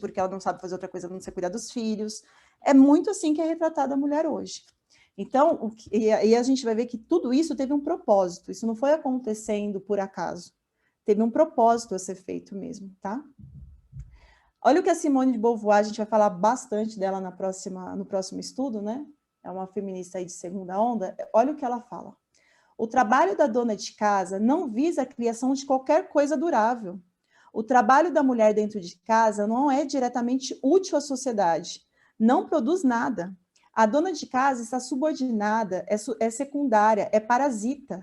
porque ela não sabe fazer outra coisa a não ser cuidar dos filhos. É muito assim que é retratada a mulher hoje. Então, e a gente vai ver que tudo isso teve um propósito, isso não foi acontecendo por acaso. Teve um propósito a ser feito mesmo, tá? Olha o que a Simone de Beauvoir, a gente vai falar bastante dela no próximo estudo, né? É uma feminista aí de segunda onda. Olha o que ela fala. O trabalho da dona de casa não visa a criação de qualquer coisa durável. O trabalho da mulher dentro de casa não é diretamente útil à sociedade. Não produz nada. A dona de casa está subordinada, é secundária, é parasita.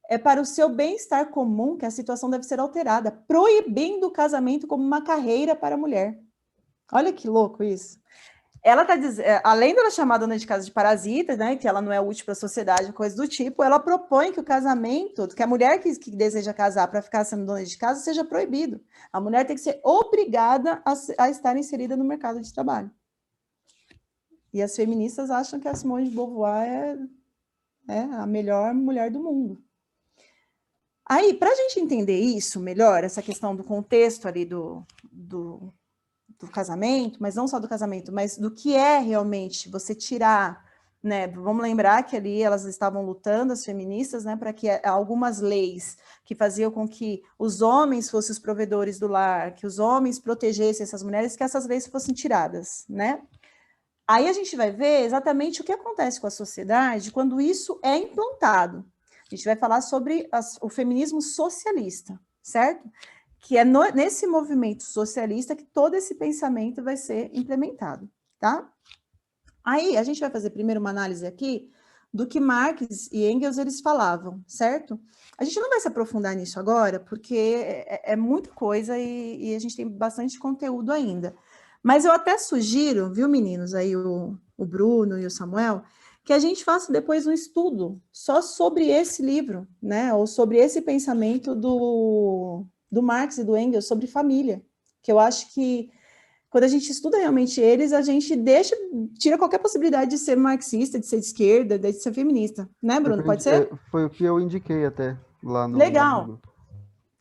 É para o seu bem-estar comum que a situação deve ser alterada, proibindo o casamento como uma carreira para a mulher. Olha que louco isso. Ela está dizendo, além dela chamar a dona de casa de parasita, né, que ela não é útil para a sociedade, coisa do tipo, ela propõe que o casamento, que a mulher que deseja casar para ficar sendo dona de casa, seja proibido. A mulher tem que ser obrigada a estar inserida no mercado de trabalho. E as feministas acham que a Simone de Beauvoir é a melhor mulher do mundo. Aí, para a gente entender isso melhor, essa questão do contexto ali do casamento, mas não só do casamento, mas do que é realmente você tirar, né? Vamos lembrar que ali elas estavam lutando, as feministas, né, para que algumas leis que faziam com que os homens fossem os provedores do lar, que os homens protegessem essas mulheres, que essas leis fossem tiradas, né? Aí a gente vai ver exatamente o que acontece com a sociedade quando isso é implantado. A gente vai falar sobre o feminismo socialista, certo? Que é nesse movimento socialista que todo esse pensamento vai ser implementado, tá? Aí a gente vai fazer primeiro uma análise aqui do que Marx e Engels eles falavam, certo? A gente não vai se aprofundar nisso agora, porque é muita coisa e a gente tem bastante conteúdo ainda. Mas eu até sugiro, viu, meninos, aí o Bruno e o Samuel, que a gente faça depois um estudo só sobre esse livro, né? Ou sobre esse pensamento do Marx e do Engels sobre família, que eu acho que quando a gente estuda realmente eles, a gente tira qualquer possibilidade de ser marxista, de ser de esquerda, de ser feminista, né, Bruno? Pode ser? Foi o que eu indiquei até lá no Legal. grupo.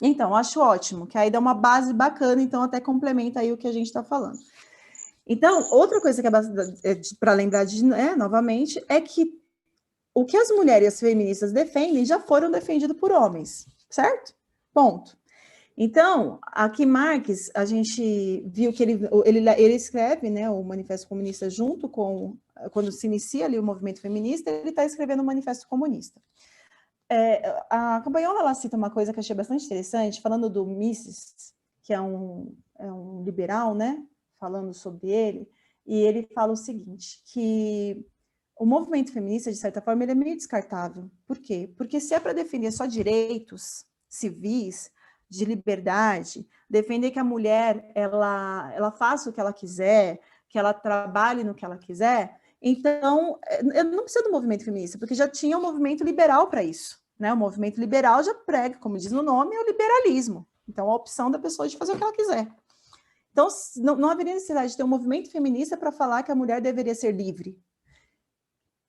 Então, acho ótimo, que aí dá uma base bacana, então até complementa aí o que a gente está falando. Então, outra coisa que é para lembrar novamente é que o que as mulheres feministas defendem já foram defendidos por homens, certo? Ponto. Então, aqui Marx, a gente viu que ele escreve, né, o Manifesto Comunista junto com, quando se inicia ali o movimento feminista, ele está escrevendo o Manifesto Comunista. A Campanhola, ela cita uma coisa que eu achei bastante interessante, falando do Mises, que é um liberal, né, falando sobre ele, e ele fala o seguinte, que o movimento feminista, de certa forma, ele é meio descartável. Por quê? Porque se é para defender só direitos civis, de liberdade, defender que a mulher ela faça o que ela quiser, que ela trabalhe no que ela quiser, então eu não preciso do movimento feminista, porque já tinha um movimento liberal para isso. Né? O movimento liberal já prega, como diz no nome, é o liberalismo. Então, a opção da pessoa de fazer o que ela quiser. Então, não haveria necessidade de ter um movimento feminista para falar que a mulher deveria ser livre.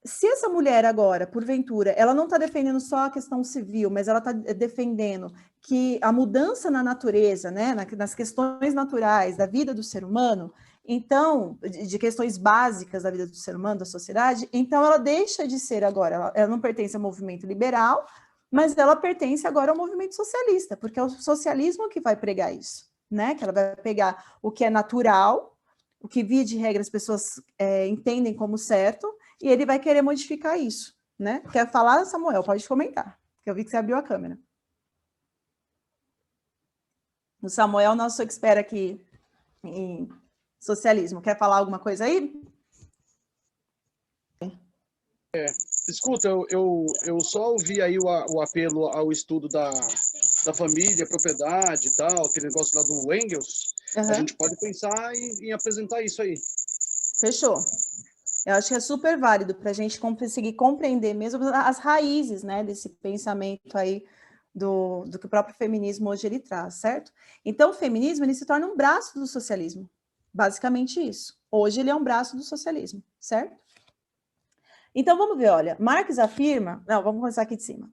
Se essa mulher agora, porventura, ela não está defendendo só a questão civil, mas ela está defendendo que a mudança na natureza, né, nas questões naturais da vida do ser humano, então, de questões básicas da vida do ser humano, da sociedade, então ela deixa de ser agora, ela não pertence ao movimento liberal, mas ela pertence agora ao movimento socialista, porque é o socialismo que vai pregar isso, né, que ela vai pegar o que é natural, o que via de regra as pessoas entendem como certo, e ele vai querer modificar isso, né? Quer falar, Samuel? Pode comentar, que eu vi que você abriu a câmera. O Samuel, nosso expert aqui em socialismo. Quer falar alguma coisa aí? Escuta, eu só ouvi aí o apelo ao estudo da família, propriedade e tal, aquele negócio lá do Engels. A gente pode pensar em apresentar isso aí. Fechou. Eu acho que é super válido para a gente conseguir compreender mesmo as raízes, né, desse pensamento aí do que o próprio feminismo hoje ele traz, certo? Então, o feminismo ele se torna um braço do socialismo, basicamente isso. Hoje ele é um braço do socialismo, certo? Então, vamos ver, olha, Marx afirma... Não, vamos começar aqui de cima.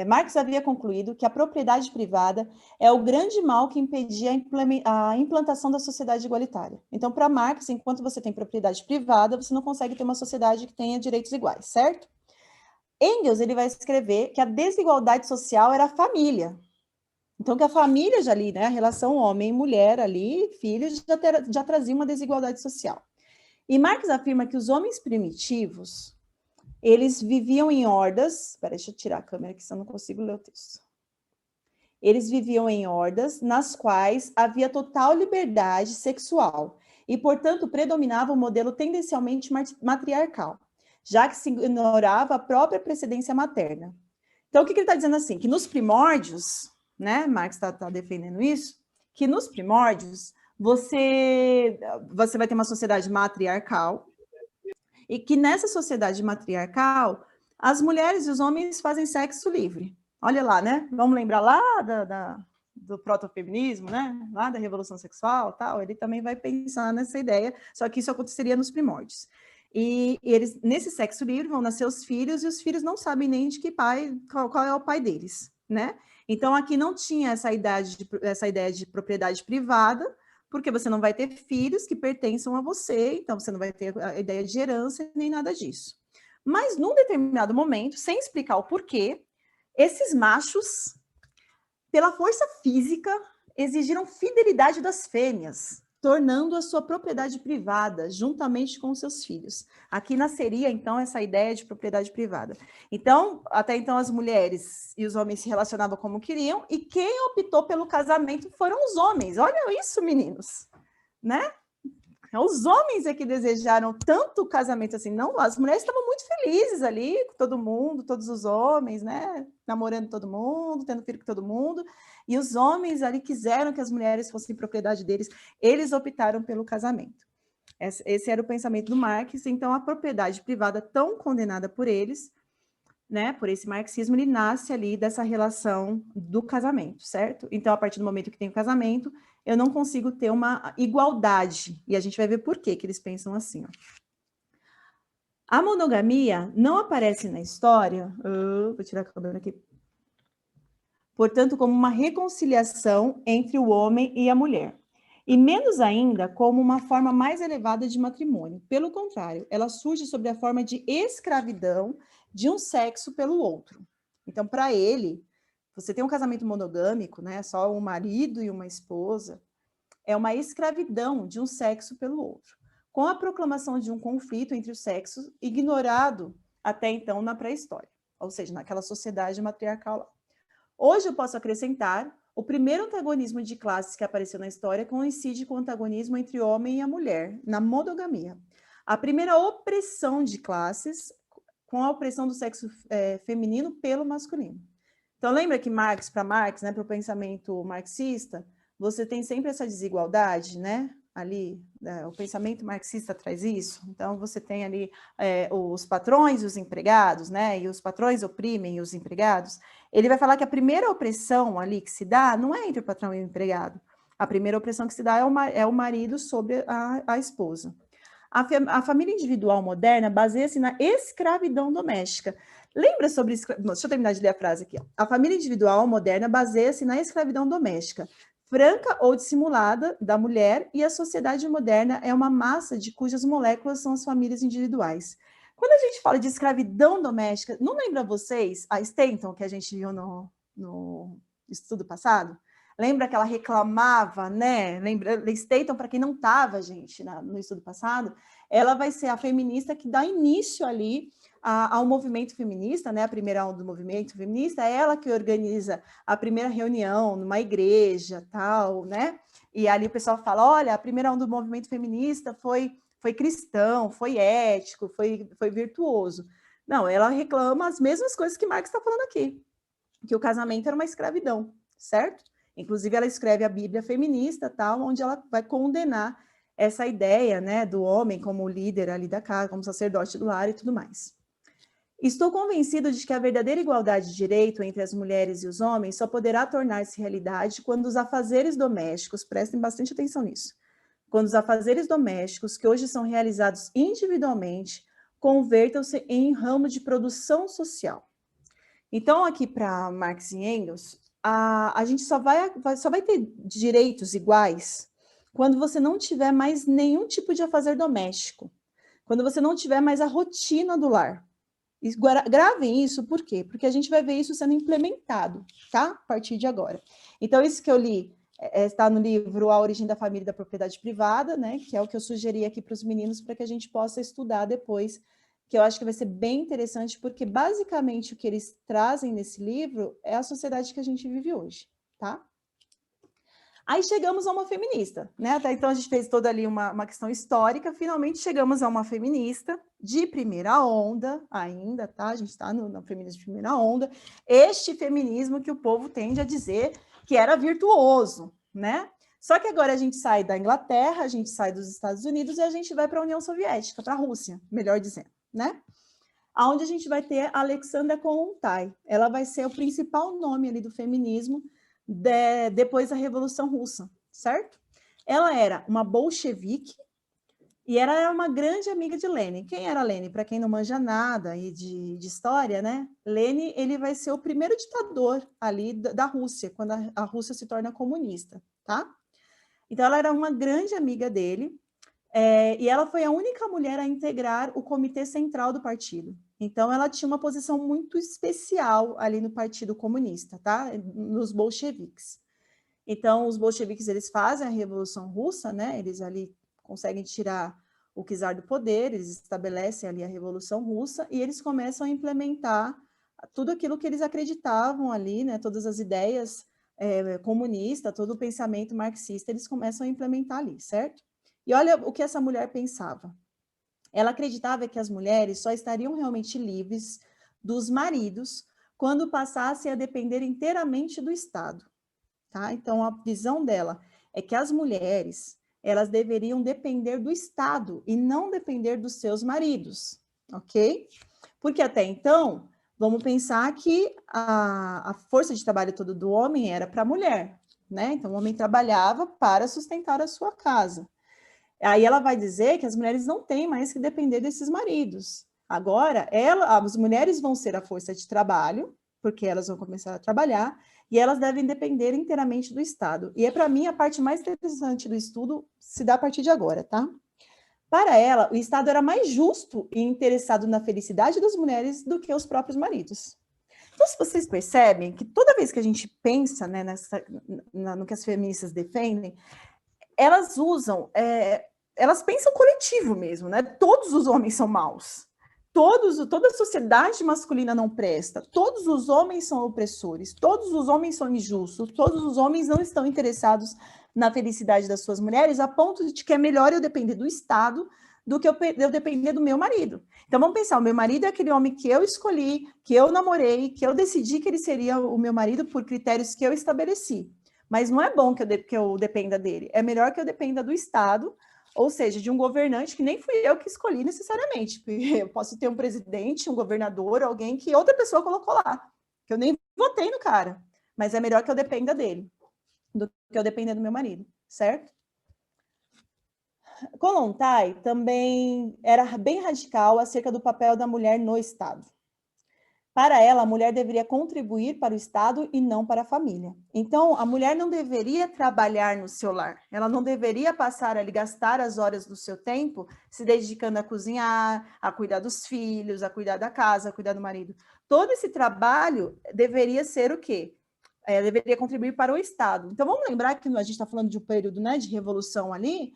Marx havia concluído que a propriedade privada é o grande mal que impedia a implantação da sociedade igualitária. Então, para Marx, enquanto você tem propriedade privada, você não consegue ter uma sociedade que tenha direitos iguais, certo? Engels, ele vai escrever que a desigualdade social era a família. Então, que a família já ali, né, a relação homem e mulher ali, filhos, já trazia uma desigualdade social. E Marx afirma que os homens primitivos, eles viviam em hordas. Espera, deixa eu tirar a câmera aqui, senão eu não consigo ler o texto. Eles viviam em hordas nas quais havia total liberdade sexual e, portanto, predominava o modelo tendencialmente matriarcal, já que se ignorava a própria precedência materna. Então, o que ele está dizendo assim? Que nos primórdios, né, Marx está defendendo isso, que nos primórdios você vai ter uma sociedade matriarcal, e que nessa sociedade matriarcal, as mulheres e os homens fazem sexo livre. Olha lá, né? Vamos lembrar lá do protofeminismo, né? Lá da revolução sexual, tal. Ele também vai pensar nessa ideia, só que isso aconteceria nos primórdios. E eles, nesse sexo livre, vão nascer os filhos, e os filhos não sabem nem de que pai, qual é o pai deles, né? Então, aqui não tinha essa ideia de propriedade privada, porque você não vai ter filhos que pertençam a você, então você não vai ter a ideia de herança nem nada disso. Mas, num determinado momento, sem explicar o porquê, esses machos, pela força física, exigiram fidelidade das fêmeas, tornando a sua propriedade privada, juntamente com os seus filhos. Aqui nasceria, então, essa ideia de propriedade privada. Então, até então, as mulheres e os homens se relacionavam como queriam, e quem optou pelo casamento foram os homens. Olha isso, meninos, né? Os homens é que desejaram tanto o casamento assim, não, as mulheres estavam muito felizes ali, com todo mundo, todos os homens, né, namorando todo mundo, tendo filho com todo mundo, e os homens ali quiseram que as mulheres fossem propriedade deles, eles optaram pelo casamento. Esse era o pensamento do Marx, então a propriedade privada tão condenada por eles, né, por esse marxismo, ele nasce ali dessa relação do casamento, certo? Então, a partir do momento que tem o casamento, eu não consigo ter uma igualdade, e a gente vai ver por que eles pensam assim, ó. A monogamia não aparece na história, vou tirar a câmera aqui, portanto, como uma reconciliação entre o homem e a mulher, e menos ainda como uma forma mais elevada de matrimônio. Pelo contrário, ela surge sob a forma de escravidão de um sexo pelo outro. Então, para ele, você tem um casamento monogâmico, né, só um marido e uma esposa, é uma escravidão de um sexo pelo outro, com a proclamação de um conflito entre os sexos ignorado até então na pré-história, ou seja, naquela sociedade matriarcal lá. Hoje eu posso acrescentar o primeiro antagonismo de classes que apareceu na história coincide com o antagonismo entre o homem e a mulher, na monogamia. A primeira opressão de classes com a opressão do sexo feminino pelo masculino. Então, lembra que Marx, né, para o pensamento marxista, você tem sempre essa desigualdade, né? Ali, o pensamento marxista traz isso. Então, você tem ali os patrões e os empregados, né? E os patrões oprimem os empregados. Ele vai falar que a primeira opressão ali que se dá não é entre o patrão e o empregado. A primeira opressão que se dá é o marido sobre a esposa. A família individual moderna baseia-se na escravidão doméstica. Lembra sobre... Deixa eu terminar de ler a frase aqui. Ó. A família individual moderna baseia-se na escravidão doméstica, franca ou dissimulada da mulher, e a sociedade moderna é uma massa de cujas moléculas são as famílias individuais. Quando a gente fala de escravidão doméstica, não lembra vocês a Stanton, que a gente viu no estudo passado? Lembra que ela reclamava, né? Lembra, Stanton, para quem não estava, gente, no estudo passado, ela vai ser a feminista que dá início ali ao movimento feminista, né? A primeira onda do movimento feminista, é ela que organiza a primeira reunião numa igreja, tal, né? E ali o pessoal fala, olha, a primeira onda do movimento feminista foi cristão, foi ético, foi virtuoso. Não, ela reclama as mesmas coisas que Marx está falando aqui, que o casamento era uma escravidão, certo? Inclusive, ela escreve a Bíblia feminista, tal, onde ela vai condenar essa ideia, né, do homem como líder ali da casa, como sacerdote do lar e tudo mais. Estou convencido de que a verdadeira igualdade de direito entre as mulheres e os homens só poderá tornar-se realidade quando os afazeres domésticos, prestem bastante atenção nisso, quando os afazeres domésticos, que hoje são realizados individualmente, convertam-se em ramo de produção social. Então, aqui para Marx e Engels, a gente só vai ter direitos iguais quando você não tiver mais nenhum tipo de afazer doméstico, quando você não tiver mais a rotina do lar. E gravem isso, por quê? Porque a gente vai ver isso sendo implementado, tá? A partir de agora. Então, isso que eu li está no livro A Origem da Família e da Propriedade Privada, né? Que é o que eu sugeri aqui para os meninos para que a gente possa estudar depois, que eu acho que vai ser bem interessante, porque basicamente o que eles trazem nesse livro é a sociedade que a gente vive hoje, tá? Aí chegamos a uma feminista, né? Até então a gente fez toda ali uma questão histórica, finalmente chegamos a uma feminista de primeira onda ainda, tá? A gente está no feminismo de primeira onda. Este feminismo que o povo tende a dizer que era virtuoso, né? Só que agora a gente sai da Inglaterra, a gente sai dos Estados Unidos e a gente vai para a União Soviética, para a Rússia, melhor dizendo, né? Onde a gente vai ter a Alexandra Kollontai. Ela vai ser o principal nome ali do feminismo depois da Revolução Russa, certo? Ela era uma bolchevique e ela era uma grande amiga de Lenin. Quem era Lenin? Para quem não manja nada aí de história, né? Lenin, ele vai ser o primeiro ditador ali da Rússia, quando a Rússia se torna comunista, tá? Então, ela era uma grande amiga dele, e ela foi a única mulher a integrar o comitê central do partido. Então, ela tinha uma posição muito especial ali no Partido Comunista, tá? Nos bolcheviques. Então, os bolcheviques, eles fazem a Revolução Russa, né? Eles ali conseguem tirar o czar do poder, eles estabelecem ali a Revolução Russa e eles começam a implementar tudo aquilo que eles acreditavam ali, né? Todas as ideias comunistas, todo o pensamento marxista, eles começam a implementar ali, certo? E olha o que essa mulher pensava. Ela acreditava que as mulheres só estariam realmente livres dos maridos quando passassem a depender inteiramente do Estado. Tá? Então, a visão dela é que as mulheres, elas deveriam depender do Estado e não depender dos seus maridos, ok? Porque até então, vamos pensar que a força de trabalho toda do homem era para a mulher, né? Então, o homem trabalhava para sustentar a sua casa. Aí ela vai dizer que as mulheres não têm mais que depender desses maridos. Agora, as mulheres vão ser a força de trabalho, porque elas vão começar a trabalhar, e elas devem depender inteiramente do Estado. E para mim, a parte mais interessante do estudo se dá a partir de agora, tá? Para ela, o Estado era mais justo e interessado na felicidade das mulheres do que os próprios maridos. Então, se vocês percebem que toda vez que a gente pensa, né, no que as feministas defendem, elas usam, elas pensam coletivo mesmo, né? Todos os homens são maus. Toda a sociedade masculina não presta. Todos os homens são opressores. Todos os homens são injustos. Todos os homens não estão interessados na felicidade das suas mulheres, a ponto de que é melhor eu depender do Estado do que eu depender do meu marido. Então, vamos pensar, o meu marido é aquele homem que eu escolhi, que eu namorei, que eu decidi que ele seria o meu marido por critérios que eu estabeleci. Mas não é bom que eu dependa dele. É melhor que eu dependa do Estado, ou seja, de um governante que nem fui eu que escolhi necessariamente. Eu posso ter um presidente, um governador, alguém que outra pessoa colocou lá, que eu nem votei no cara. Mas é melhor que eu dependa dele do que eu depender do meu marido, certo? Kollontai também era bem radical acerca do papel da mulher no Estado. Para ela, a mulher deveria contribuir para o Estado e não para a família. Então, a mulher não deveria trabalhar no seu lar. Ela não deveria passar a gastar as horas do seu tempo se dedicando a cozinhar, a cuidar dos filhos, a cuidar da casa, a cuidar do marido. Todo esse trabalho deveria ser o quê? Deveria contribuir para o Estado. Então, vamos lembrar que a gente está falando de um período, né, de revolução ali,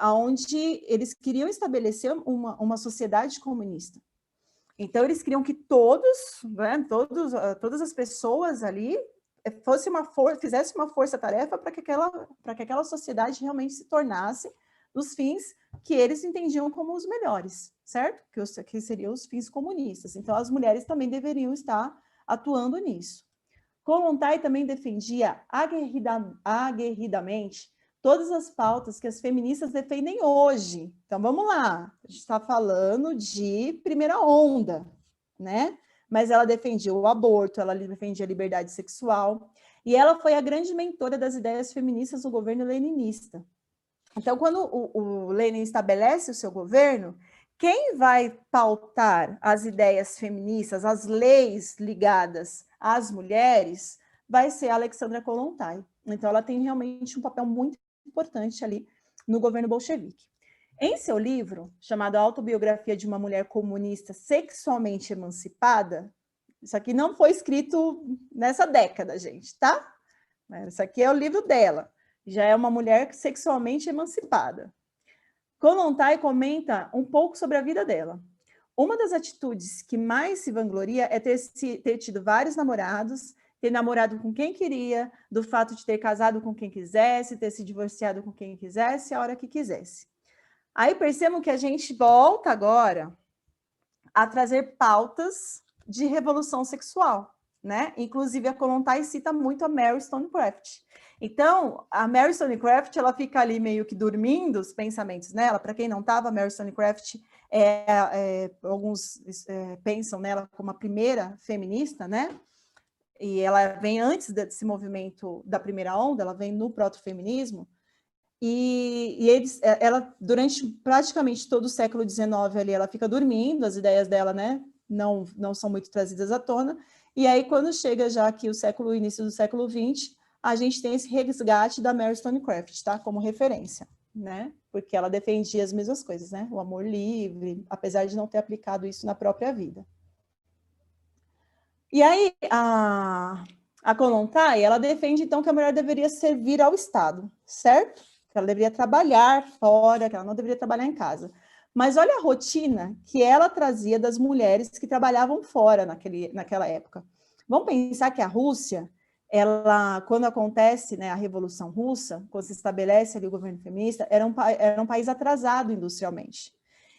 onde eles queriam estabelecer uma sociedade comunista. Então, eles queriam que todas as pessoas ali fizessem uma força-tarefa para que aquela sociedade realmente se tornasse os fins que eles entendiam como os melhores, certo? Que seriam os fins comunistas. Então, as mulheres também deveriam estar atuando nisso. Kollontai também defendia aguerridamente todas as pautas que as feministas defendem hoje. Então, vamos lá. A gente está falando de primeira onda, né? Mas ela defendia o aborto, ela defendia a liberdade sexual, e ela foi a grande mentora das ideias feministas no governo leninista. Então, quando o Lenin estabelece o seu governo, Quem vai pautar as ideias feministas, as leis ligadas às mulheres, vai ser a Alexandra Kollontai. Então, ela tem realmente um papel muito importante ali no governo bolchevique. Em seu livro, chamado Autobiografia de uma Mulher Comunista Sexualmente Emancipada, isso aqui não foi escrito nessa década, gente, tá? Isso aqui é o livro dela. Já é uma mulher sexualmente emancipada. Kollontai comenta um pouco sobre a vida dela. Uma das atitudes que mais se vangloria é ter tido vários namorados, ter namorado com quem queria, do fato de ter casado com quem quisesse, ter se divorciado com quem quisesse, a hora que quisesse. Aí percebam que a gente volta agora a trazer pautas de revolução sexual, né? Inclusive, a Kollontai cita muito a Mary Stonecraft. Então, a Mary Stonecraft, ela fica ali meio que dormindo os pensamentos nela. Para quem não estava, a Mary Stonecraft, alguns pensam nela como a primeira feminista, né? E ela vem antes desse movimento da primeira onda, ela vem no proto-feminismo. Ela, durante praticamente todo o século XIX, ali, ela fica dormindo, as ideias dela, né, não são muito trazidas à tona, e aí quando chega já aqui o início do século XX, a gente tem esse resgate da Mary Stonecraft, tá, como referência, né, porque ela defendia as mesmas coisas, né, o amor livre, apesar de não ter aplicado isso na própria vida. E aí, a Kollontai, ela defende, então, que a mulher deveria servir ao Estado, certo? Que ela deveria trabalhar fora, que ela não deveria trabalhar em casa. Mas olha a rotina que ela trazia das mulheres que trabalhavam fora naquela época. Vamos pensar que a Rússia, quando acontece, né, a Revolução Russa, quando se estabelece ali o governo feminista, era um país atrasado industrialmente.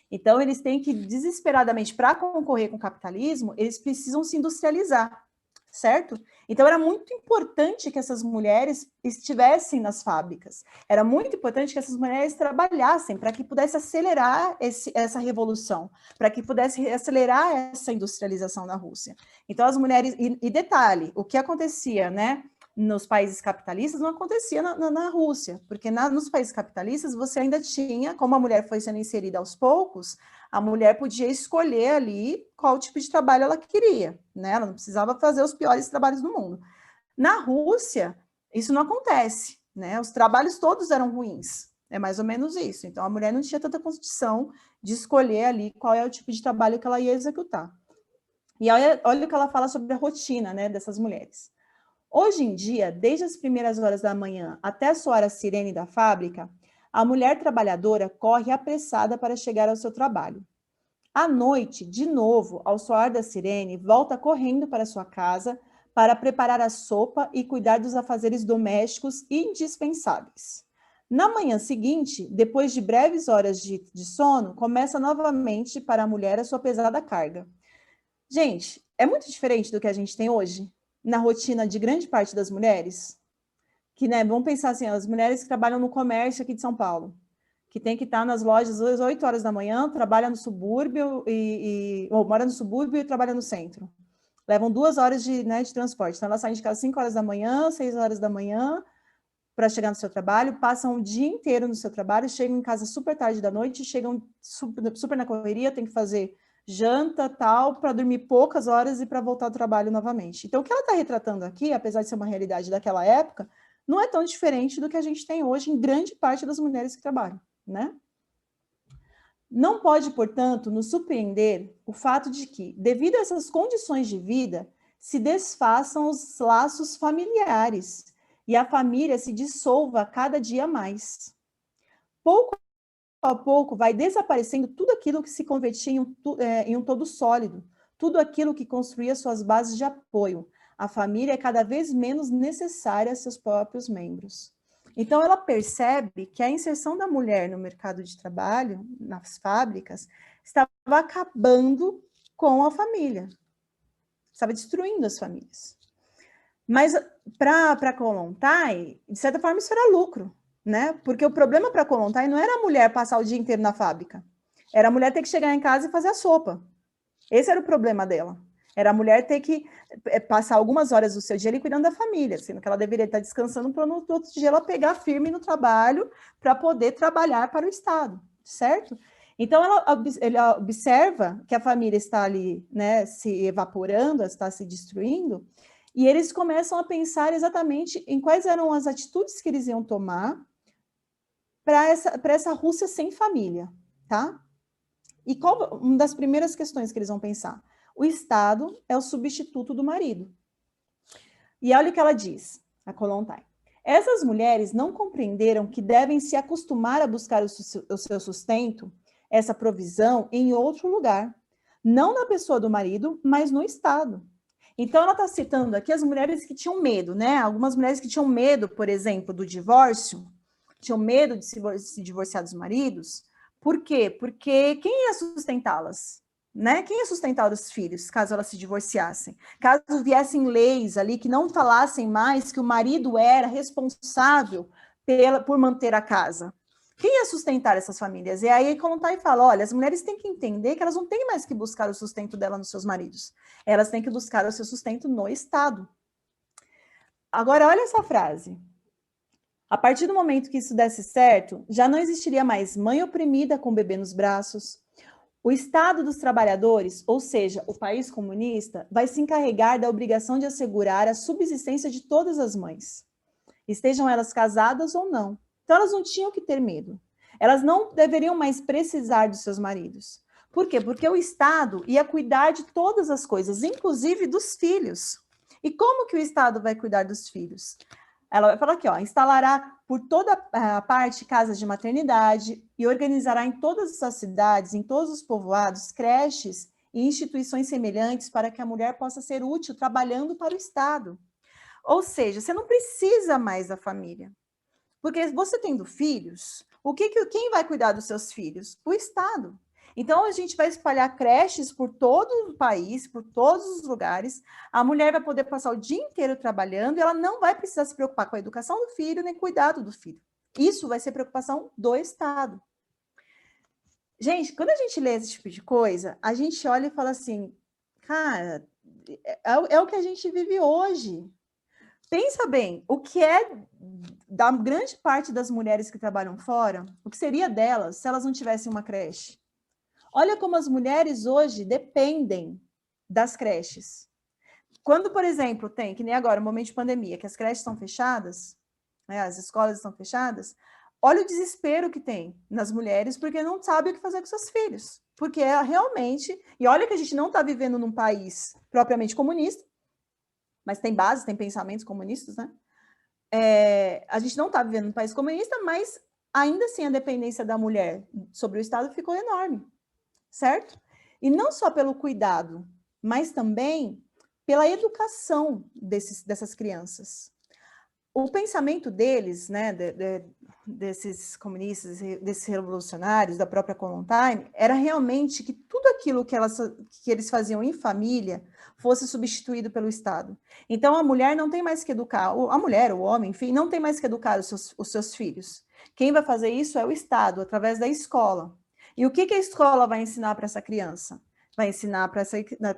Então, eles têm que, desesperadamente, para concorrer com o capitalismo, eles precisam se industrializar, certo? Então, era muito importante que essas mulheres estivessem nas fábricas. Era muito importante que essas mulheres trabalhassem para que pudesse acelerar essa revolução, para que pudesse acelerar essa industrialização na Rússia. Então, as mulheres... E detalhe, o que acontecia, né? Nos países capitalistas não acontecia na Rússia, porque nos países capitalistas você ainda tinha, como a mulher foi sendo inserida aos poucos, a mulher podia escolher ali qual tipo de trabalho ela queria, né? Ela não precisava fazer os piores trabalhos do mundo. Na Rússia, isso não acontece, né? Os trabalhos todos eram ruins, é mais ou menos isso. Então, a mulher não tinha tanta condição de escolher ali qual é o tipo de trabalho que ela ia executar. E olha o que ela fala sobre a rotina, né, dessas mulheres. Hoje em dia, desde as primeiras horas da manhã até soar a sirene da fábrica, a mulher trabalhadora corre apressada para chegar ao seu trabalho. À noite, de novo, ao soar da sirene, volta correndo para sua casa para preparar a sopa e cuidar dos afazeres domésticos indispensáveis. Na manhã seguinte, depois de breves horas de sono, começa novamente para a mulher a sua pesada carga. Gente, é muito diferente do que a gente tem hoje, na rotina de grande parte das mulheres, que, né, vamos pensar assim, as mulheres que trabalham no comércio aqui de São Paulo, que tem que estar nas lojas às 8 horas da manhã, trabalha no subúrbio ou mora no subúrbio e trabalha no centro. Levam 2 horas de transporte. Então, elas saem de casa às 5 horas da manhã, 6 horas da manhã, para chegar no seu trabalho, passam o dia inteiro no seu trabalho, chegam em casa super tarde da noite, chegam super na correria, tem que fazer janta, tal, para dormir poucas horas e para voltar ao trabalho novamente. Então, o que ela está retratando aqui, apesar de ser uma realidade daquela época, não é tão diferente do que a gente tem hoje em grande parte das mulheres que trabalham, né? Não pode, portanto, nos surpreender o fato de que, devido a essas condições de vida, se desfaçam os laços familiares e a família se dissolva cada dia mais. Pouco a pouco vai desaparecendo tudo aquilo que se convertia em um todo sólido, tudo aquilo que construía suas bases de apoio. A família é cada vez menos necessária a seus próprios membros. Então, ela percebe que a inserção da mulher no mercado de trabalho, nas fábricas, estava acabando com a família, estava destruindo as famílias. Mas, para Kollontai, de certa forma, isso era lucro, né? Porque o problema para Kollontai não era a mulher passar o dia inteiro na fábrica, era a mulher ter que chegar em casa e fazer a sopa. Esse era o problema dela. Era a mulher ter que passar algumas horas do seu dia ali cuidando da família, sendo que ela deveria estar descansando para no outro dia ela pegar firme no trabalho para poder trabalhar para o Estado, certo? Então, ele observa que a família está ali, né, se evaporando, está se destruindo, e eles começam a pensar exatamente em quais eram as atitudes que eles iam tomar para essa Rússia sem família, tá? E qual uma das primeiras questões que eles vão pensar? O Estado é o substituto do marido. E olha o que ela diz, a Kollontai. Essas mulheres não compreenderam que devem se acostumar a buscar o seu sustento, essa provisão, em outro lugar. Não na pessoa do marido, mas no Estado. Então, ela está citando aqui as mulheres que tinham medo, né? Algumas mulheres que tinham medo, por exemplo, do divórcio, tinham medo de se divorciar dos maridos. Por quê? Porque quem ia sustentá-las? Né? Quem ia sustentar os filhos, caso elas se divorciassem? Caso viessem leis ali que não falassem mais que o marido era responsável por manter a casa. Quem ia sustentar essas famílias? E aí, como tá e fala, olha, as mulheres têm que entender que elas não têm mais que buscar o sustento dela nos seus maridos. Elas têm que buscar o seu sustento no Estado. Agora, olha essa frase. A partir do momento que isso desse certo, já não existiria mais mãe oprimida com o bebê nos braços. O Estado dos trabalhadores, ou seja, o país comunista, vai se encarregar da obrigação de assegurar a subsistência de todas as mães, estejam elas casadas ou não. Então, elas não tinham que ter medo. Elas não deveriam mais precisar dos seus maridos. Por quê? Porque o Estado ia cuidar de todas as coisas, inclusive dos filhos. E como que o Estado vai cuidar dos filhos? Ela vai falar aqui, ó, instalará por toda a parte casas de maternidade e organizará em todas as cidades, em todos os povoados, creches e instituições semelhantes para que a mulher possa ser útil trabalhando para o Estado. Ou seja, você não precisa mais da família. Porque você tendo filhos, quem vai cuidar dos seus filhos? O Estado. Então, a gente vai espalhar creches por todo o país, por todos os lugares. A mulher vai poder passar o dia inteiro trabalhando e ela não vai precisar se preocupar com a educação do filho, nem cuidado do filho. Isso vai ser preocupação do Estado. Gente, quando a gente lê esse tipo de coisa, a gente olha e fala assim, cara, é o que a gente vive hoje. Pensa bem, o que é da grande parte das mulheres que trabalham fora, o que seria delas se elas não tivessem uma creche? Olha como as mulheres hoje dependem das creches. Quando, por exemplo, tem, que nem agora, no momento de pandemia, que as creches estão fechadas, né, as escolas estão fechadas, olha o desespero que tem nas mulheres, porque não sabem o que fazer com seus filhos. Porque é realmente... E olha que a gente não está vivendo num país propriamente comunista, mas tem bases, tem pensamentos comunistas, né? A gente não está vivendo num país comunista, mas ainda assim a dependência da mulher sobre o Estado ficou enorme, certo? E não só pelo cuidado, mas também pela educação dessas crianças. O pensamento deles, né, desses comunistas, desses revolucionários, da própria Kollontai, era realmente que tudo aquilo que eles faziam em família fosse substituído pelo Estado. Então, a mulher não tem mais que educar, a mulher, o homem, enfim, não tem mais que educar os seus filhos. Quem vai fazer isso é o Estado, através da escola. E o que a escola vai ensinar para essa criança? Vai ensinar para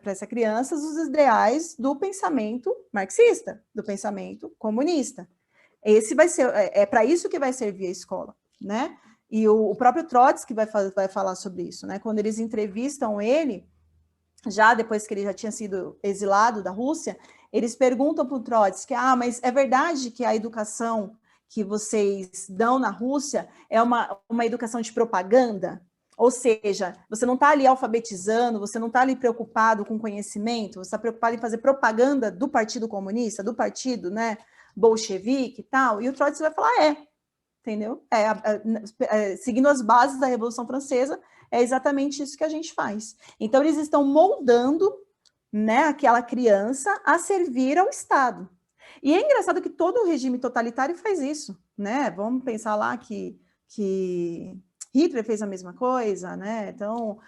essa criança os ideais do pensamento marxista, do pensamento comunista. Esse vai ser, para isso que vai servir a escola, né? E o próprio Trotsky vai falar sobre isso, né? Quando eles entrevistam ele, já depois que ele já tinha sido exilado da Rússia, eles perguntam para o Trotsky, mas é verdade que a educação que vocês dão na Rússia é uma educação de propaganda? Ou seja, você não está ali alfabetizando, você não está ali preocupado com conhecimento, você está preocupado em fazer propaganda do Partido Comunista, do partido, né, bolchevique e tal, e o Trotsky vai falar, entendeu? Seguindo as bases da Revolução Francesa, é exatamente isso que a gente faz. Então, eles estão moldando, né, aquela criança a servir ao Estado. E é engraçado que todo regime totalitário faz isso, né? Vamos pensar lá que Hitler fez a mesma coisa, né? Então,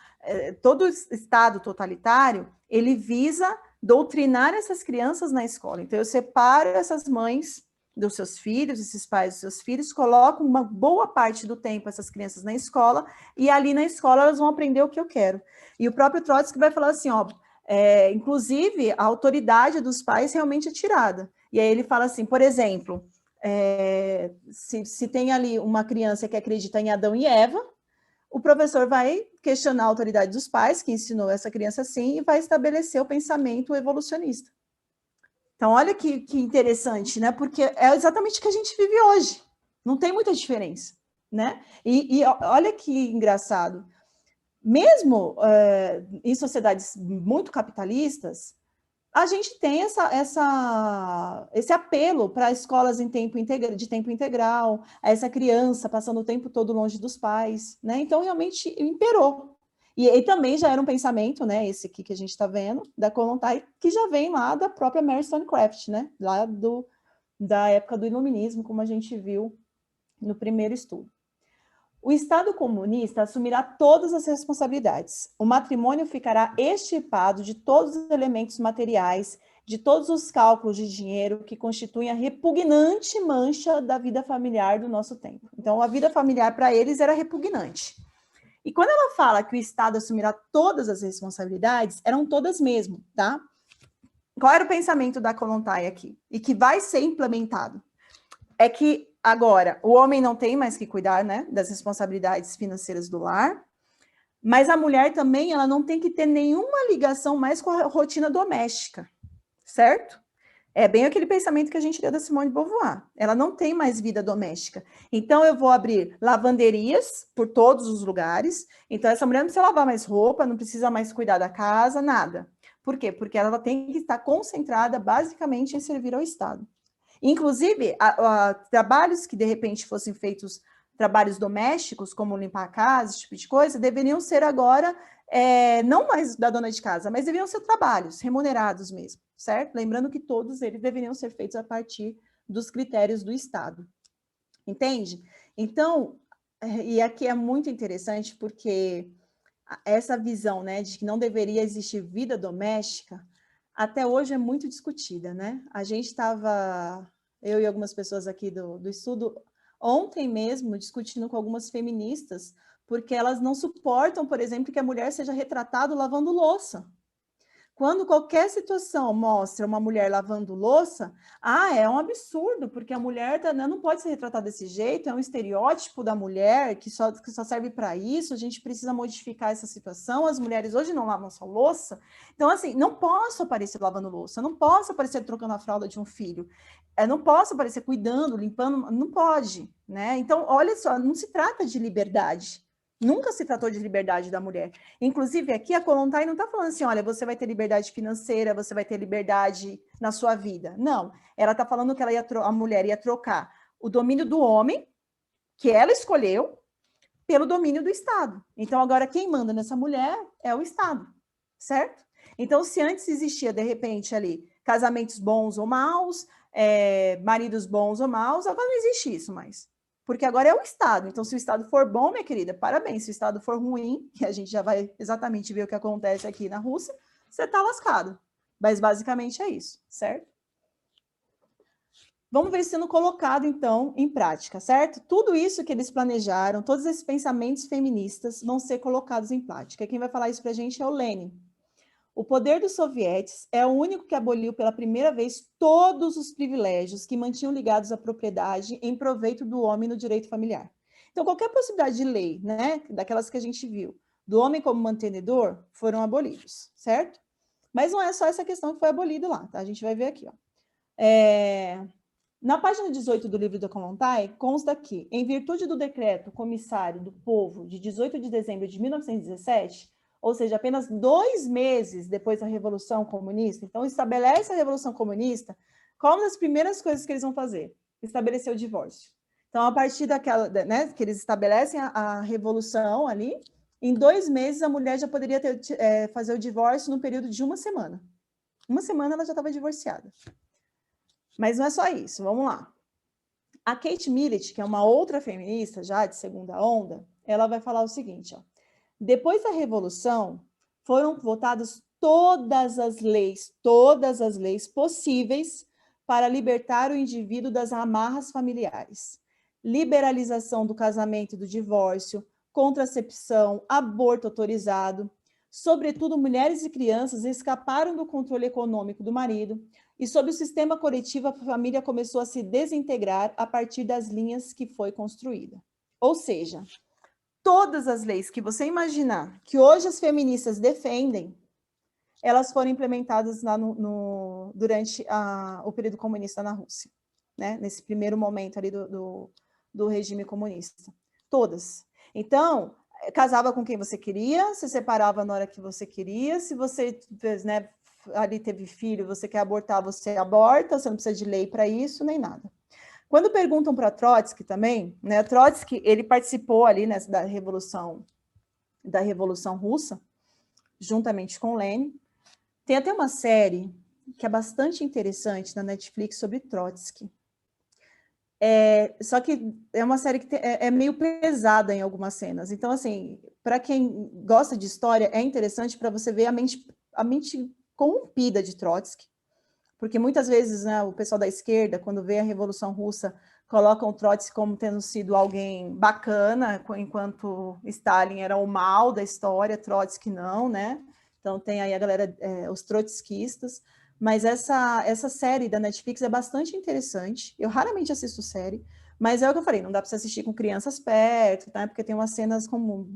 todo Estado totalitário, ele visa doutrinar essas crianças na escola. Então, eu separo essas mães dos seus filhos, esses pais dos seus filhos, colocam uma boa parte do tempo essas crianças na escola, e ali na escola elas vão aprender o que eu quero. E o próprio Trotsky vai falar assim, inclusive, a autoridade dos pais realmente é tirada. E aí ele fala assim, por exemplo, se tem ali uma criança que acredita em Adão e Eva, o professor vai questionar a autoridade dos pais, que ensinou essa criança assim, e vai estabelecer o pensamento evolucionista. Então, olha que interessante, né? Porque é exatamente o que a gente vive hoje. Não tem muita diferença, né? E olha que engraçado. Mesmo em sociedades muito capitalistas, a gente tem esse apelo para escolas de tempo integral, a essa criança passando o tempo todo longe dos pais, né? Então, realmente imperou. E também já era um pensamento, né? Esse aqui que a gente está vendo, da Kollontai, que já vem lá da própria Mary Wollstonecraft, né? Lá da época do Iluminismo, como a gente viu no primeiro estudo. O Estado comunista assumirá todas as responsabilidades. O matrimônio ficará extirpado de todos os elementos materiais, de todos os cálculos de dinheiro que constituem a repugnante mancha da vida familiar do nosso tempo. Então, a vida familiar para eles era repugnante. E quando ela fala que o Estado assumirá todas as responsabilidades, eram todas mesmo, tá? Qual era o pensamento da Kollontai aqui? E que vai ser implementado? É que agora o homem não tem mais que cuidar, né, das responsabilidades financeiras do lar, mas a mulher também ela não tem que ter nenhuma ligação mais com a rotina doméstica, certo? É bem aquele pensamento que a gente deu da Simone de Beauvoir. Ela não tem mais vida doméstica. Então, eu vou abrir lavanderias por todos os lugares. Então, essa mulher não precisa lavar mais roupa, não precisa mais cuidar da casa, nada. Por quê? Porque ela tem que estar concentrada, basicamente, em servir ao Estado. Inclusive, trabalhos que, de repente, fossem feitos, trabalhos domésticos, como limpar a casa, esse tipo de coisa, deveriam ser agora, não mais da dona de casa, mas deveriam ser trabalhos remunerados mesmo, certo? Lembrando que todos eles deveriam ser feitos a partir dos critérios do Estado. Entende? Então, e aqui é muito interessante, porque essa visão, né, de que não deveria existir vida doméstica, até hoje é muito discutida, né? A gente estava, eu e algumas pessoas aqui do estudo, ontem mesmo, discutindo com algumas feministas, porque elas não suportam, por exemplo, que a mulher seja retratada lavando louça. Quando qualquer situação mostra uma mulher lavando louça, é um absurdo, porque a mulher não pode ser retratada desse jeito, é um estereótipo da mulher que só serve para isso, a gente precisa modificar essa situação, as mulheres hoje não lavam só louça. Então, assim, não posso aparecer lavando louça, não posso aparecer trocando a fralda de um filho, não posso aparecer cuidando, limpando, não pode, né? Então, olha só, não se trata de liberdade. Nunca se tratou de liberdade da mulher. Inclusive, aqui a Kollontai não está falando assim, olha, você vai ter liberdade financeira, você vai ter liberdade na sua vida. Não, ela está falando que a mulher ia trocar o domínio do homem, que ela escolheu, pelo domínio do Estado. Então, agora, quem manda nessa mulher é o Estado, certo? Então, se antes existia, de repente, ali, casamentos bons ou maus, maridos bons ou maus, agora não existe isso mais. Porque agora é o Estado. Então, se o Estado for bom, minha querida, parabéns. Se o Estado for ruim, que a gente já vai exatamente ver o que acontece aqui na Rússia, você está lascado. Mas, basicamente, é isso, certo? Vamos ver sendo colocado, então, em prática, certo? Tudo isso que eles planejaram, todos esses pensamentos feministas vão ser colocados em prática. Quem vai falar isso para a gente é o Lenin. O poder dos sovietes é o único que aboliu pela primeira vez todos os privilégios que mantinham ligados à propriedade em proveito do homem no direito familiar. Então, qualquer possibilidade de lei, né, daquelas que a gente viu, do homem como mantenedor, foram abolidos, certo? Mas não é só essa questão que foi abolida lá, tá? A gente vai ver aqui, ó. Na página 18 do livro da Kollontai, consta que, em virtude do decreto comissário do povo de 18 de dezembro de 1917, ou seja, apenas 2 meses depois da Revolução Comunista, então estabelece a Revolução Comunista, qual uma das primeiras coisas que eles vão fazer? Estabelecer o divórcio. Então, a partir daquela, né, que eles estabelecem a Revolução ali, em 2 meses a mulher já poderia fazer o divórcio no período de 1 semana. 1 semana ela já estava divorciada. Mas não é só isso, vamos lá. A Kate Millett, que é uma outra feminista já de segunda onda, ela vai falar o seguinte, ó. Depois da Revolução, foram votadas todas as leis possíveis para libertar o indivíduo das amarras familiares. Liberalização do casamento e do divórcio, contracepção, aborto autorizado. Sobretudo, mulheres e crianças escaparam do controle econômico do marido e, sob o sistema coletivo, a família começou a se desintegrar a partir das linhas que foi construída. Ou seja, todas as leis que você imaginar que hoje as feministas defendem, elas foram implementadas lá durante o período comunista na Rússia, né? Nesse primeiro momento ali do regime comunista. Todas. Então, casava com quem você queria, se separava na hora que você queria, se você, né, ali teve filho, você quer abortar, você aborta, você não precisa de lei para isso, nem nada. Quando perguntam para Trotsky também, né, Trotsky, ele participou ali da Revolução Russa, juntamente com Lenin. Tem até uma série que é bastante interessante na Netflix sobre Trotsky. Só que é uma série que é meio pesada em algumas cenas. Então, assim, para quem gosta de história, é interessante para você ver a mente corrompida de Trotsky. Porque muitas vezes, né, o pessoal da esquerda, quando vê a Revolução Russa, colocam o Trotsky como tendo sido alguém bacana, enquanto Stalin era o mal da história, Trotsky não, né? Então tem aí a galera, os trotskistas. Mas essa série da Netflix é bastante interessante. Eu raramente assisto série, mas é o que eu falei, não dá para você assistir com crianças perto, tá? Porque tem umas cenas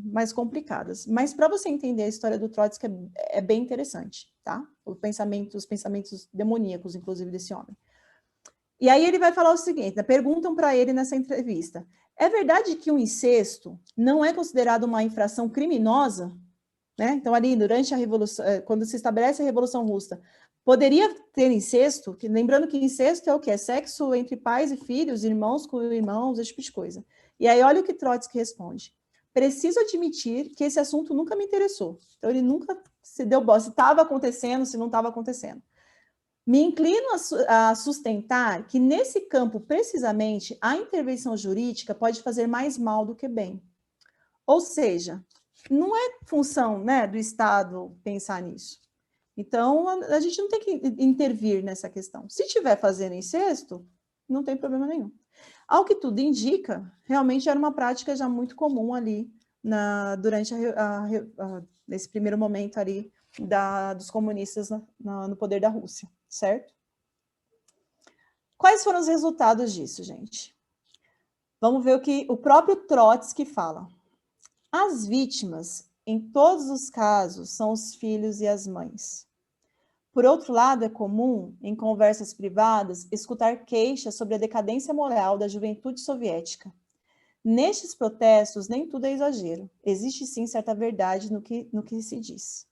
mais complicadas. Mas para você entender a história do Trotsky é bem interessante, tá? Os pensamentos demoníacos, inclusive, desse homem. E aí ele vai falar o seguinte, né? Perguntam para ele nessa entrevista, é verdade que o incesto não é considerado uma infração criminosa? Né? Então, ali, durante a Revolução, quando se estabelece a Revolução Russa, poderia ter incesto, lembrando que incesto é o quê? É sexo entre pais e filhos, irmãos com irmãos, esse tipo de coisa. E aí, olha o que Trotsky responde. Preciso admitir que esse assunto nunca me interessou. Então, ele nunca se deu bola, se estava acontecendo, se não estava acontecendo. Me inclino a sustentar que, nesse campo, precisamente, a intervenção jurídica pode fazer mais mal do que bem. Ou seja, não é função, né, do Estado pensar nisso. Então, a gente não tem que intervir nessa questão. Se estiver fazendo incesto, não tem problema nenhum. Ao que tudo indica, realmente era uma prática já muito comum ali, durante nesse primeiro momento ali dos comunistas no poder da Rússia, certo? Quais foram os resultados disso, gente? Vamos ver o que o próprio Trotsky fala. As vítimas, em todos os casos, são os filhos e as mães. Por outro lado, é comum, em conversas privadas, escutar queixas sobre a decadência moral da juventude soviética. Nestes protestos, nem tudo é exagero. Existe, sim, certa verdade no que se diz.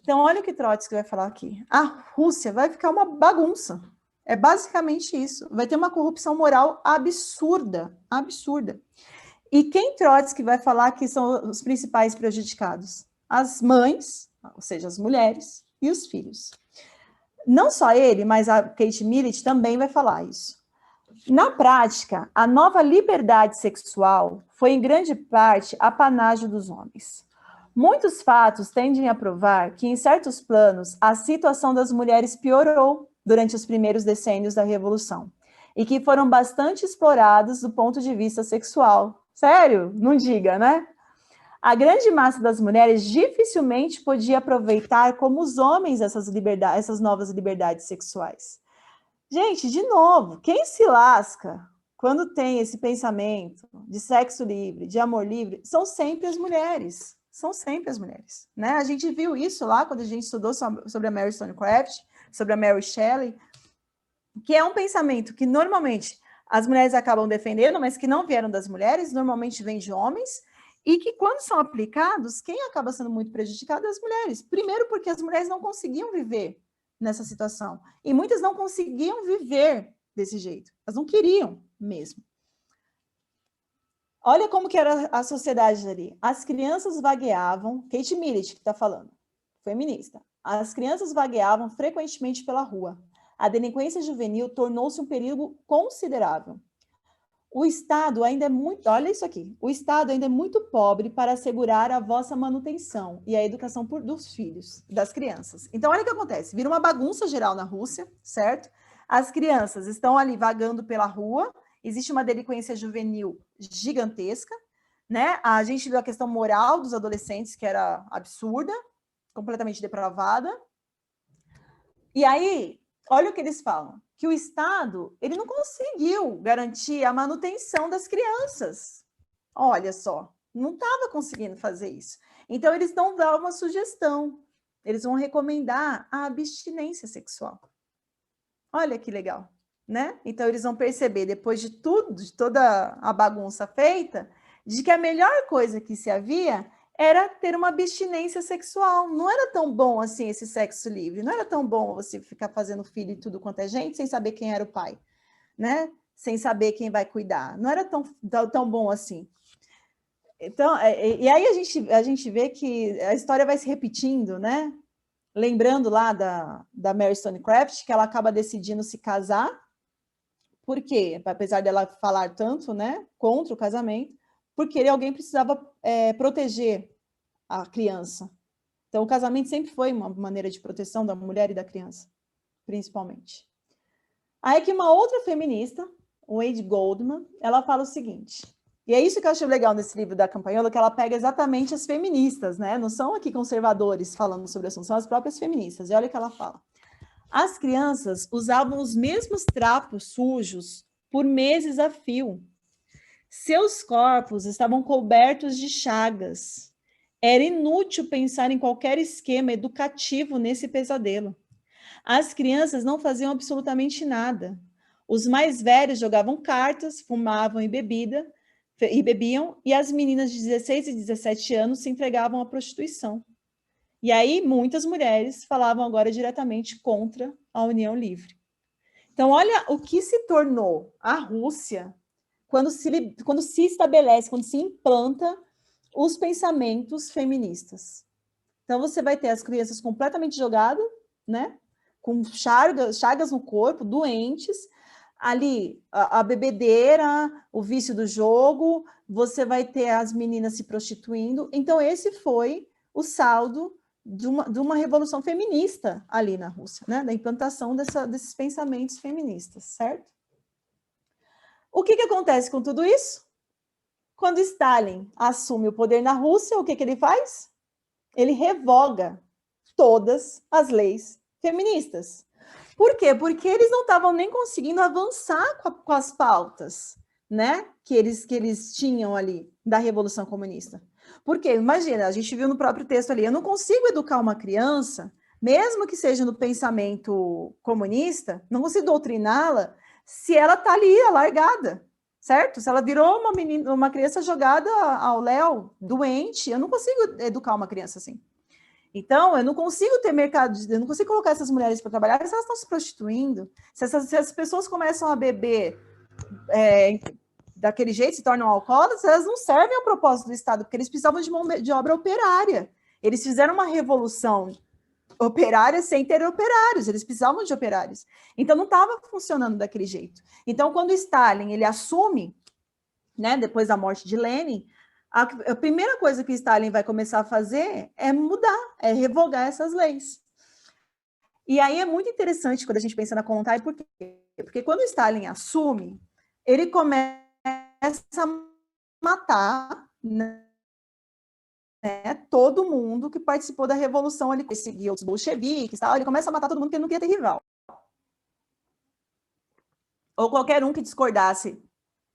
Então, olha o que Trotsky vai falar aqui. A Rússia vai ficar uma bagunça. É basicamente isso. Vai ter uma corrupção moral absurda, absurda. E quem Trotsky vai falar que são os principais prejudicados? As mães, ou seja, as mulheres, e os filhos. Não só ele, mas a Kate Millett também vai falar isso. Na prática, a nova liberdade sexual foi, em grande parte, apanágio dos homens. Muitos fatos tendem a provar que, em certos planos, a situação das mulheres piorou durante os primeiros decênios da Revolução, e que foram bastante explorados do ponto de vista sexual. Sério? Não diga, né? A grande massa das mulheres dificilmente podia aproveitar como os homens essas novas liberdades sexuais. Gente, de novo, quem se lasca quando tem esse pensamento de sexo livre, de amor livre, são sempre as mulheres. São sempre as mulheres. Né? A gente viu isso lá quando a gente estudou sobre a Mary Wollstonecraft, sobre a Mary Shelley, que é um pensamento que normalmente as mulheres acabam defendendo, mas que não vieram das mulheres, normalmente vem de homens, e que quando são aplicados, quem acaba sendo muito prejudicado é as mulheres. Primeiro porque as mulheres não conseguiam viver nessa situação, e muitas não conseguiam viver desse jeito, elas não queriam mesmo. Olha como que era a sociedade ali. As crianças vagueavam, Kate Millett que está falando, feminista, as crianças vagueavam frequentemente pela rua. A delinquência juvenil tornou-se um perigo considerável. O Estado ainda é muito, olha isso aqui, o Estado ainda é muito pobre para assegurar a vossa manutenção e a educação dos filhos, das crianças. Então, olha o que acontece, vira uma bagunça geral na Rússia, certo? As crianças estão ali vagando pela rua, existe uma delinquência juvenil gigantesca, né? A gente viu a questão moral dos adolescentes, que era absurda, completamente depravada. E aí, olha o que eles falam, que o Estado ele não conseguiu garantir a manutenção das crianças. Olha só, não estava conseguindo fazer isso. Então, eles vão dar uma sugestão, eles vão recomendar a abstinência sexual. Olha que legal, né? Então, eles vão perceber, depois de tudo, de toda a bagunça feita, de que a melhor coisa que se havia era ter uma abstinência sexual. Não era tão bom assim esse sexo livre, não era tão bom você ficar fazendo filho e tudo quanto é gente sem saber quem era o pai, né? Sem saber quem vai cuidar. Não era tão bom assim. Então, e aí a gente vê que a história vai se repetindo, né? Lembrando lá da Mary Stonecraft, que ela acaba decidindo se casar, porque, apesar dela falar tanto, né, contra o casamento, porque alguém precisava proteger a criança. Então, o casamento sempre foi uma maneira de proteção da mulher e da criança, principalmente. Aí que uma outra feminista, Wade Goldman, ela fala o seguinte, e é isso que eu acho legal nesse livro da Campagnolo, que ela pega exatamente as feministas, né? Não são aqui conservadores falando sobre o assunto, são as próprias feministas. E olha o que ela fala. As crianças usavam os mesmos trapos sujos por meses a fio. Seus corpos estavam cobertos de chagas. Era inútil pensar em qualquer esquema educativo nesse pesadelo. As crianças não faziam absolutamente nada. Os mais velhos jogavam cartas, fumavam e bebiam, e as meninas de 16 e 17 anos se entregavam à prostituição. E aí, muitas mulheres falavam agora diretamente contra a união livre. Então, olha o que se tornou a Rússia quando se estabelece, quando se implanta os pensamentos feministas. Então, você vai ter as crianças completamente jogadas, né? Com chagas no corpo, doentes, ali a bebedeira, o vício do jogo, você vai ter as meninas se prostituindo. Então, esse foi o saldo de uma revolução feminista ali na Rússia, né? Da implantação desses pensamentos feministas, certo? O que acontece com tudo isso? Quando Stalin assume o poder na Rússia, o que ele faz? Ele revoga todas as leis feministas. Por quê? Porque eles não estavam nem conseguindo avançar com as pautas, né? Que eles tinham ali da Revolução Comunista. Porque, imagina, a gente viu no próprio texto ali, eu não consigo educar uma criança, mesmo que seja no pensamento comunista, não consigo doutriná-la se ela está ali, largada, certo? Se ela virou uma criança jogada ao léu, doente, eu não consigo educar uma criança assim. Então, eu não consigo ter mercado, eu não consigo colocar essas mulheres para trabalhar se elas estão se prostituindo. Se as pessoas começam a beber daquele jeito, se tornam alcoólatras, elas não servem ao propósito do Estado, porque eles precisavam de mão de obra operária. Eles fizeram uma revolução operária sem ter operários, eles precisavam de operários. Então, não estava funcionando daquele jeito. Então, quando Stalin ele assume, né, depois da morte de Lenin, a primeira coisa que Stalin vai começar a fazer é mudar, é revogar essas leis. E aí é muito interessante quando a gente pensa na Kollontai, por quê? Porque quando Stalin assume, ele começa a matar, né, todo mundo que participou da revolução, ele seguia os bolcheviques, tal, ele começa a matar todo mundo porque ele não queria ter rival. Ou qualquer um que discordasse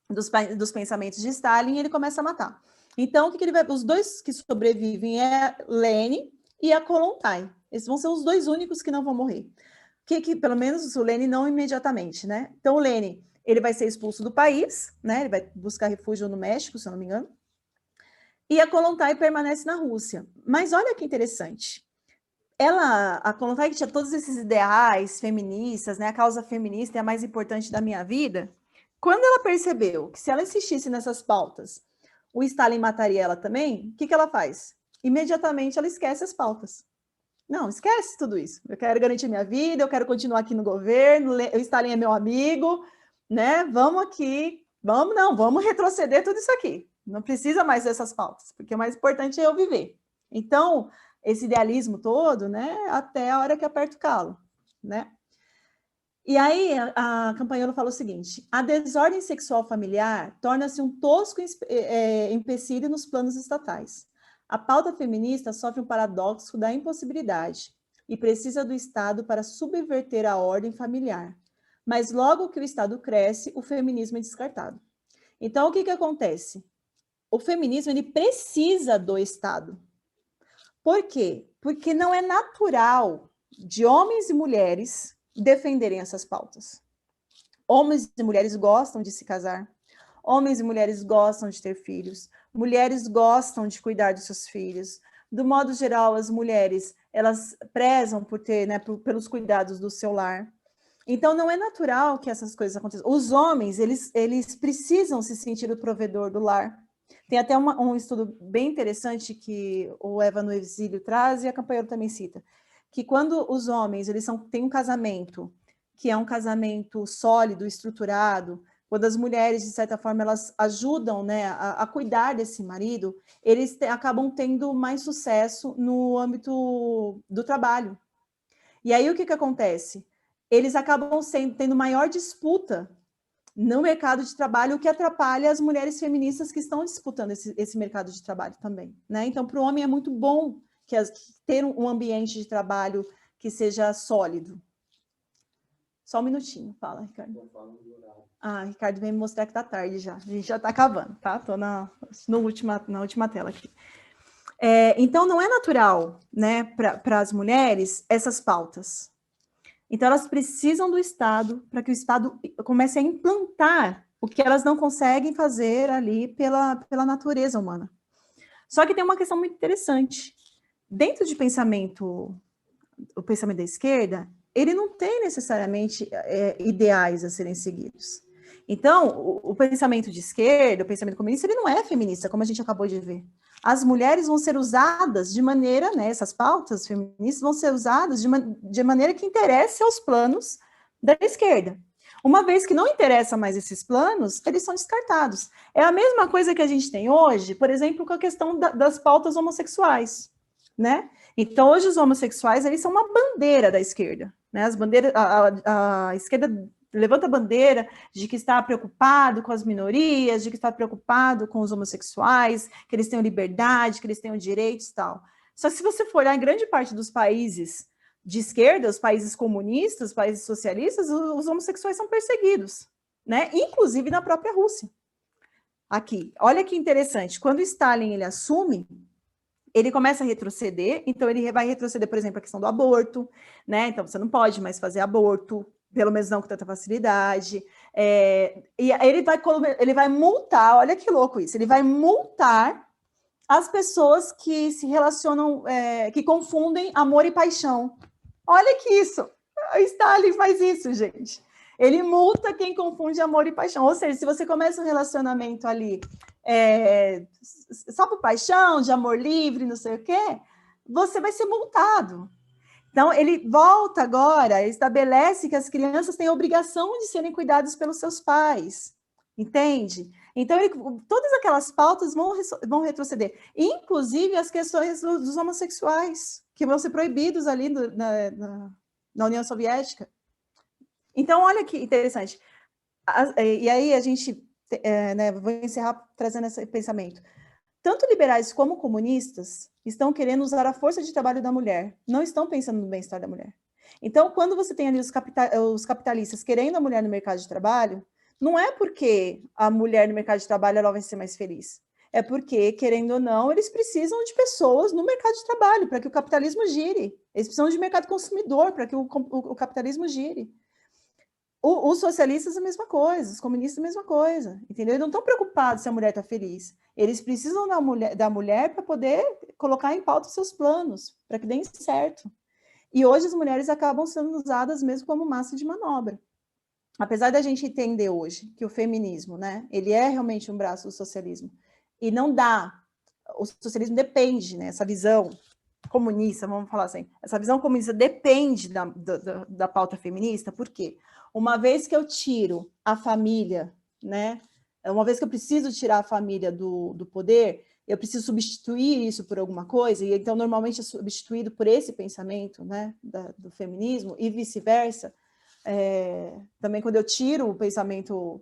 dos pensamentos de Stalin, ele começa a matar. Então, o que ele vai? Os dois que sobrevivem é Lenin e a Kollontai. Esses vão ser os dois únicos que não vão morrer. Pelo menos o Lenin não imediatamente, né? Então, o Lenin, ele vai ser expulso do país, né? Ele vai buscar refúgio no México, se eu não me engano. E a Kollontai permanece na Rússia. Mas olha que interessante. A Kollontai, que tinha todos esses ideais feministas, né? A causa feminista é a mais importante da minha vida. Quando ela percebeu que se ela insistisse nessas pautas, o Stalin mataria ela também, o que ela faz? Imediatamente ela esquece as pautas. Não, esquece tudo isso. Eu quero garantir minha vida, eu quero continuar aqui no governo, o Stalin é meu amigo, né? Vamos aqui, vamos retroceder tudo isso aqui. Não precisa mais dessas pautas, porque o mais importante é eu viver. Então, esse idealismo todo, né? Até a hora que aperta o calo, né? E aí, a Campagnolo fala o seguinte: a desordem sexual familiar torna-se um tosco empecilho nos planos estatais. A pauta feminista sofre um paradoxo da impossibilidade e precisa do Estado para subverter a ordem familiar. Mas logo que o Estado cresce, o feminismo é descartado. Então, o que acontece? o feminismo ele precisa do Estado. Por quê? Porque não é natural de homens e mulheres defenderem essas pautas. Homens e mulheres gostam de se casar, homens e mulheres gostam de ter filhos, mulheres gostam de cuidar dos seus filhos. Do modo geral, as mulheres, elas prezam por ter, né, pelos cuidados do seu lar. Então, não é natural que essas coisas aconteçam. Os homens, eles precisam se sentir o provedor do lar. Tem até um estudo bem interessante que o Eva no Exílio traz e a Campanheiro também cita, que quando os homens têm um casamento, que é um casamento sólido, estruturado, quando as mulheres, de certa forma, elas ajudam, né, a cuidar desse marido, eles acabam tendo mais sucesso no âmbito do trabalho. E aí o que acontece? Eles acabam tendo maior disputa no mercado de trabalho, o que atrapalha as mulheres feministas que estão disputando esse mercado de trabalho também, né? Então, para o homem é muito bom ter um ambiente de trabalho que seja sólido. Só um minutinho, fala, Ricardo. Ricardo vem me mostrar que está tarde já. A gente já está acabando, tá? Estou na última tela aqui. Então, não é natural, né, para as mulheres essas pautas. Então, elas precisam do Estado para que o Estado comece a implantar o que elas não conseguem fazer ali pela natureza humana. Só que tem uma questão muito interessante. Dentro de o pensamento da esquerda, ele não tem necessariamente ideais a serem seguidos. Então, o pensamento de esquerda, o pensamento comunista, ele não é feminista, como a gente acabou de ver. As mulheres vão ser usadas de maneira, né, essas pautas feministas vão ser usadas de maneira que interesse aos planos da esquerda. Uma vez que não interessa mais esses planos, eles são descartados. É a mesma coisa que a gente tem hoje, por exemplo, com a questão das pautas homossexuais, né? Então, hoje os homossexuais, eles são uma bandeira da esquerda, né? A esquerda levanta a bandeira de que está preocupado com as minorias, de que está preocupado com os homossexuais, que eles tenham liberdade, que eles tenham direitos e tal. Só que se você for olhar em grande parte dos países de esquerda, os países comunistas, os países socialistas, os homossexuais são perseguidos, né? Inclusive na própria Rússia. Aqui, olha que interessante, quando Stalin ele assume, ele começa a retroceder, então ele vai retroceder, por exemplo, a questão do aborto, né? Então você não pode mais fazer aborto, pelo menos não com tanta facilidade. E ele vai multar, olha que louco isso, ele vai multar as pessoas que se relacionam, que confundem amor e paixão. Olha que isso, o Stalin faz isso, gente. Ele multa quem confunde amor e paixão. Ou seja, se você começa um relacionamento ali só por paixão, de amor livre, não sei o quê, você vai ser multado. Então, ele volta agora, estabelece que as crianças têm a obrigação de serem cuidadas pelos seus pais, entende? Então, todas aquelas pautas vão retroceder, inclusive as questões dos homossexuais, que vão ser proibidos ali na União Soviética. Então, olha que interessante. E aí a gente, vou encerrar trazendo esse pensamento. Tanto liberais como comunistas estão querendo usar a força de trabalho da mulher, não estão pensando no bem-estar da mulher. Então, quando você tem ali os capitalistas querendo a mulher no mercado de trabalho, não é porque a mulher no mercado de trabalho ela vai ser mais feliz. É porque, querendo ou não, eles precisam de pessoas no mercado de trabalho para que o capitalismo gire. Eles precisam de mercado consumidor para que o capitalismo gire. Os socialistas a mesma coisa, os comunistas a mesma coisa, entendeu? Eles não estão preocupados se a mulher está feliz. Eles precisam da mulher para poder colocar em pauta os seus planos, para que deem certo. E hoje as mulheres acabam sendo usadas mesmo como massa de manobra. Apesar da gente entender hoje que o feminismo, né, ele é realmente um braço do socialismo, e não dá, o socialismo depende, né, essa visão comunista, vamos falar assim, essa visão comunista depende da pauta feminista, por quê? Uma vez que eu tiro a família, né, uma vez que eu preciso tirar a família do poder, eu preciso substituir isso por alguma coisa, e então normalmente é substituído por esse pensamento, né, do feminismo, e vice-versa. Também quando eu tiro o pensamento,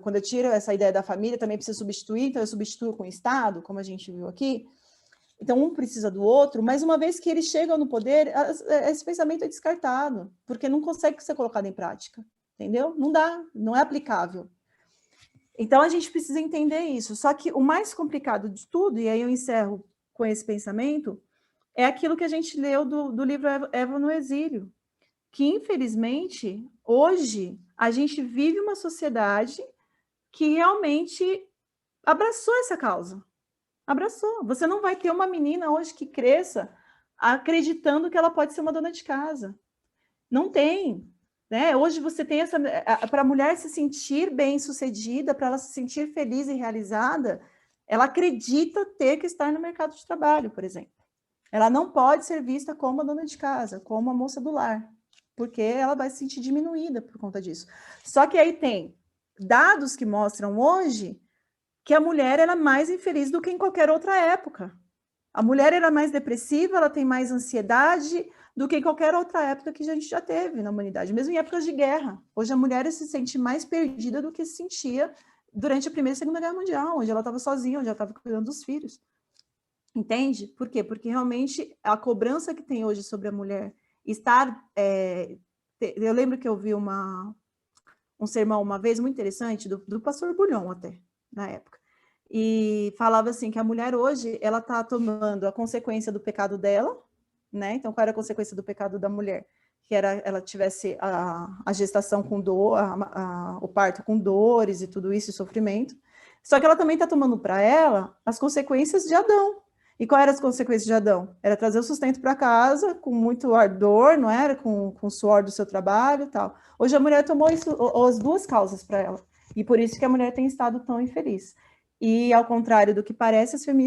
quando eu tiro essa ideia da família, também preciso substituir, então eu substituo com o Estado, como a gente viu aqui. Então, um precisa do outro, mas uma vez que eles chegam no poder, esse pensamento é descartado, porque não consegue ser colocado em prática, entendeu? Não dá, não é aplicável. Então, a gente precisa entender isso. Só que o mais complicado de tudo, e aí eu encerro com esse pensamento, é aquilo que a gente leu do livro Eva no Exílio, que, infelizmente, hoje, a gente vive uma sociedade que realmente abraçou essa causa. Abraçou. Você não vai ter uma menina hoje que cresça acreditando que ela pode ser uma dona de casa. Não tem. Né? Hoje você tem essa... Para a mulher se sentir bem-sucedida, para ela se sentir feliz e realizada, ela acredita ter que estar no mercado de trabalho, por exemplo. Ela não pode ser vista como a dona de casa, como a moça do lar, porque ela vai se sentir diminuída por conta disso. Só que aí tem dados que mostram hoje que a mulher era mais infeliz do que em qualquer outra época. A mulher era mais depressiva, ela tem mais ansiedade do que em qualquer outra época que a gente já teve na humanidade, mesmo em épocas de guerra. Hoje a mulher se sente mais perdida do que se sentia durante a Primeira e Segunda Guerra Mundial, onde ela estava sozinha, onde ela estava cuidando dos filhos. Entende? Por quê? Porque realmente a cobrança que tem hoje sobre a mulher estar... eu lembro que eu vi um sermão uma vez muito interessante, do pastor Bulhon até, na época, e falava assim, que a mulher hoje, ela está tomando a consequência do pecado dela, né? Então, qual era a consequência do pecado da mulher? Que era ela tivesse a gestação com dor, o parto com dores e tudo isso, e sofrimento. Só que ela também está tomando para ela as consequências de Adão. E qual eram as consequências de Adão? Era trazer o sustento para casa com muito ardor, não era? Com o suor do seu trabalho e tal. Hoje a mulher tomou isso, as duas causas para ela. E por isso que a mulher tem estado tão infeliz. E, ao contrário do que parece, as feministas